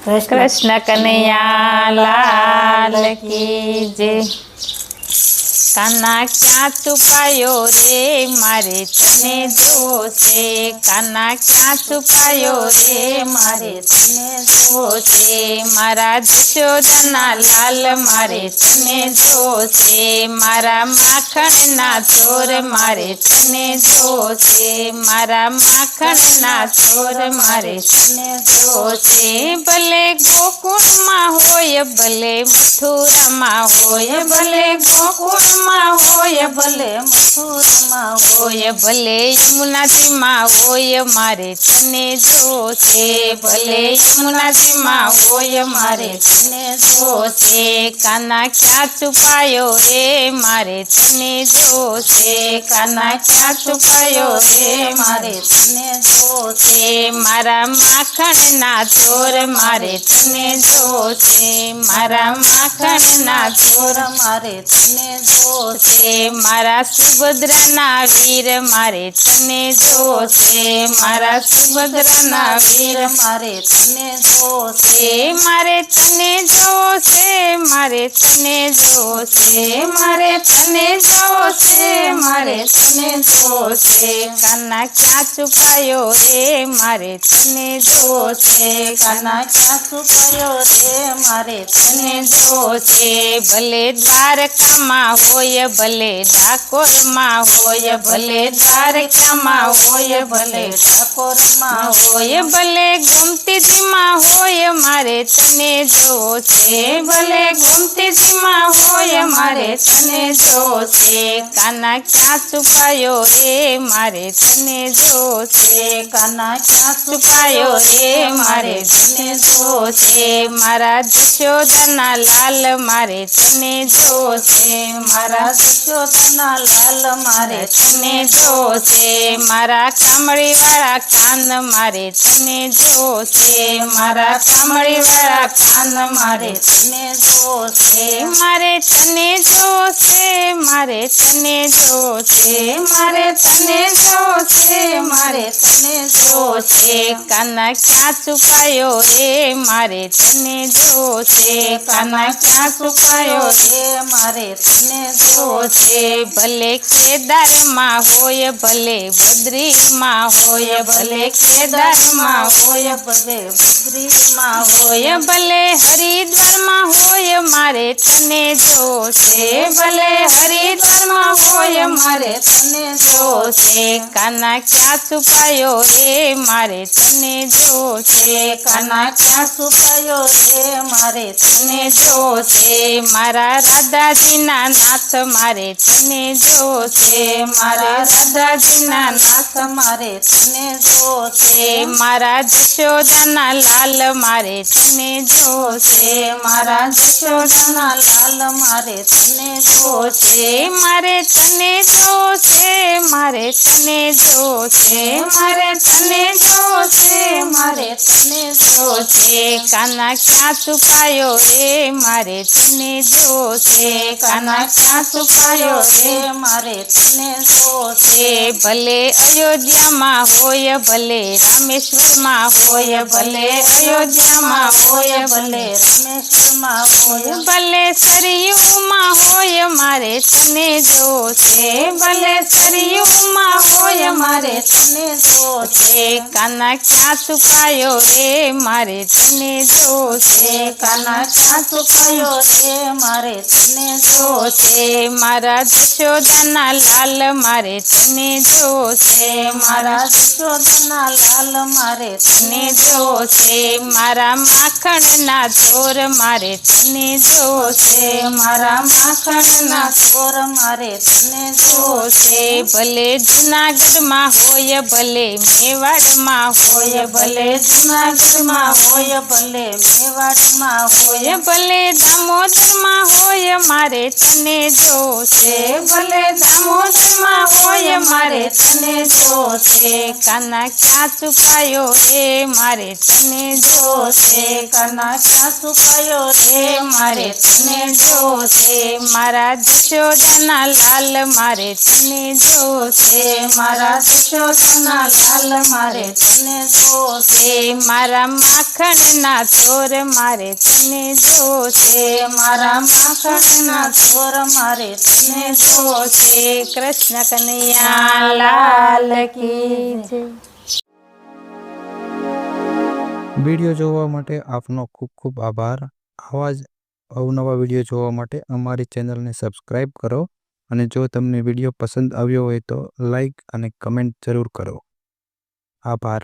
कृष्ण कन्हैया लाल की जय। कान्हा क्या छुपायो रे मारे तने जोशे, कान्हा क्या छुपायो रे मारे तने जोशे, मारा जशोदाना लाल मारे तने जोशे, मारा माखण ना चोर मारे तने जोशे, मारा माखण ना चोर मारे तने जोशे। भले गोकुळ मां होय भले मथुरा मां होय, भले गोकुळ होय भले मथुरा होय, भले यमुनाजी मां होय मारे तने जोशे, भले यमुनाजी मां होय मारे तने जोशे। कान्हा क्या छुपायो रे मारे तने जोशे, कान्हा क्या छुपायो रे मारे तने जोशे, मारा माखण ना चोर मारे तने जोशे, मारा माखण ना चोर मारे तने जोशे, मारा सुभद्रा ना वीर मारे तने जोशे, मारा सुभद्रा ना वीर मारे तने जोशे, मारे तने जोशे, मारे तने जोशे, मारे तने जोशे, मारे तने जोशे। कान्हा क्या छुपायो रे मारे तने जोशे, कान्हा क्या छुपायो रे मारे तने जोशे। भले द्वारका मां होय भले ડાકોર માં હોય, ભલે દ્વારકામાં હોય ભલે ડાકોર માં હોય, ભલે ગોમતીજી માં હોય મારે તને જોશે, ભલે ગોમતીજી માં હોય મારે તને જોશે। કાન્હા ક્યાં છુપાયો રે મારે તને જોશે, કાન્હા ક્યાં છુપાયો રે મારે તને જોશે, મારા જશોદાના લાલ મારે તને જોશે, મારા જશોદાના લાલ મારે તને જોશે, મારા કામળી વાળા કાન મારે તને જોશે, મારા કામળી વાળા કાન મારે તને જોશે, મારે તને જોશે, મારે તને જોશે, મારે તને જોશે, મારે તને જોશે। કાન્હા ક્યાં છુપાયો રે મારે તને જોશે, કાન્હા ક્યાં છુપાયો રે મારે તને જોશે। ભલે કેદાર માં હોય ભલે બદ્રી માં હોય, ભલે કેદાર માં હોય ભલે બદ્રી માં હોય, ભલે હરિદ્વાર માં હોય મારે તને જોશે, ભલે હરિદ્વાર માં હોય મારે તને જોશે। કાન્હા ક્યાં છુપાયો રે મારે તને જોશે, કાન્હા ક્યાં છુપાયો રે મારે તને જોશે, મારા રાધાજીના નાથ મારે તને જોશે, મારા રાધાજીના નાથ મારે તને જોશે, મારા જશોદાના લાલ મારે તને જોશે, મારા જશોદાના લાલ મારે તને જોશે, મારે તને જોશે, મારે તને જોશે, મારે તને જોશે, મારે તને જોશે। કાન્હા ક્યાં છુપાયો રે મારે તને જોશે, કાન્હા ક્યાં છુપાયો રે મારે તને જોશે। ભલે અયોધ્યામાં હોય ભલે રામેશ્વરમાં હોય, ભલે અયોધ્યામાં હોય ભલે રામેશ્વરમાં હોય, ભલે સરયુમાં હોય મારે તને જોશે, ભલે સરયુમાં હોય મારે તને જોશે। કાન્હા ક્યાં છુપાયો રે મારે તને જોશે, કાન્હા ક્યાં છુપાયો રે મારે તને જોશે, મારા જશોદાના લાલ મારે તને જોશે, મારા જશોદાના લાલ મારે તને જોશે, મારા માખણના ચોર મારે તને જોશે, મારા માખણના ચોર મારે તને જોશે। ભલે જુનાગઢમાં હોય ભલે મેવાડમાં હોય, ભલે જુનાગઢમાં હોય ભલે મેવાડમાં હોય, ભલે દામોદરમાં હોય મારે તને જોશે ભલે દામોદરમાં હોય મારે તને જોશે કાના ક્યાં છુપાયો રે મારે તને જોશે કાના ક્યાં છુપાયો રે મારે તને જોશે મારા જશોદાના લાલ મારે તને જોશે મારા જશોદાના લાલ મારે તને જોશે મારા માખણના ચોર મારે તને જોશે મારા માખણના ચોર મારે તને જોશે કૃષ્ણ કનૈયા લાલ કી જય। વિડીયો જોવા માટે આપનો ખૂબ ખૂબ આભાર। આવા જ અવનવા વિડીયો જોવા માટે અમારી ચેનલને સબસ્ક્રાઈબ કરો અને જો તમને વિડીયો પસંદ આવ્યો હોય તો લાઈક અને કમેન્ટ જરૂર કરો। આભાર।